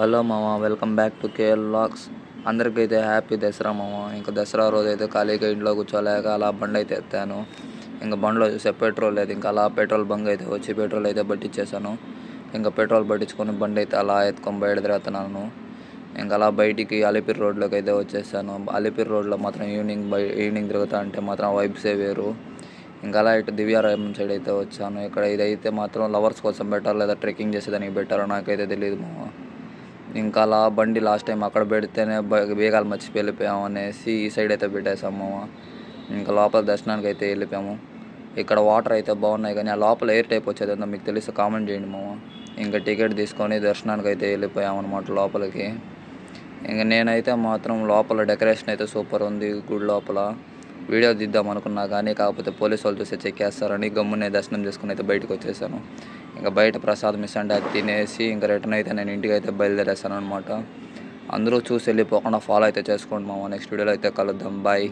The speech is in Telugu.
హలో మామ, welcome back to KL vlogs. అందరికైతే హ్యాపీ దసరా మామ. ఇంకా దసరా రోజు అయితే ఖాళీగా ఇంట్లో కూర్చోలేక అలా బండి అయితే ఎత్తాను. ఇంకా బండిలో చూసే పెట్రోల్ లేదు. ఇంకా అలా పెట్రోల్ బంక్ అయితే వచ్చి పెట్రోల్ అయితే పట్టించేసాను. ఇంకా పెట్రోల్ పట్టించుకొని బండి అయితే అలా ఎత్తుకొని బయట తిరుగుతున్నాను. ఇంకా అలా బయటికి అలిపిరి రోడ్లోకి అయితే వచ్చేసాను. అలిపిరి రోడ్లో మాత్రం ఈవినింగ్ తిరుగుతా అంటే మాత్రం వైబ్సే వేరు. ఇంకా అలా ఇటు దివ్యారాయం సైడ్ అయితే వచ్చాను. ఇక్కడ ఇదైతే మాత్రం లవర్స్ కోసం పెట్టారు, లేదా ట్రెక్కింగ్ చేసేదానికి పెట్టారో నాకైతే తెలియదు మామ. ఇంకా అలా బండి లాస్ట్ టైం అక్కడ పెడితేనే వేగాలు మర్చిపోయి వెళ్ళిపోయాము అనేసి ఈ సైడ్ అయితే పెట్టేసాము మామ. ఇంకా లోపల దర్శనానికి అయితే వెళ్ళిపోయాము. ఇక్కడ వాటర్ అయితే బాగున్నాయి, కానీ ఆ లోపల ఎయిర్ టైప్ వచ్చేది అంతా మీకు తెలిసి కామెంట్ చేయండి మామ. ఇంకా టికెట్ తీసుకొని దర్శనానికి అయితే వెళ్ళిపోయాము అనమాట లోపలికి. ఇంకా నేనైతే మాత్రం లోపల డెకరేషన్ అయితే సూపర్ ఉంది గుడి లోపల. వీడియో తీద్దాం అనుకున్నా కానీ కాకపోతే పోలీసు వాళ్ళు చూసి చెక్ చేస్తారని గమ్మునే దర్శనం చేసుకుని అయితే బయటకు వచ్చేసాను. ఇంకా బయట ప్రసాదం ఇస్తుంటే అది తినేసి ఇంకా రిటర్న్ అయితే నేను ఇంటికి అయితే బయలుదేరేస్తాను అనమాట. అందరూ చూసి వెళ్ళిపోకుండా ఫాలో అయితే చేసుకోండి మామ. నెక్స్ట్ వీడియోలో అయితే కలుద్దాం. బాయ్.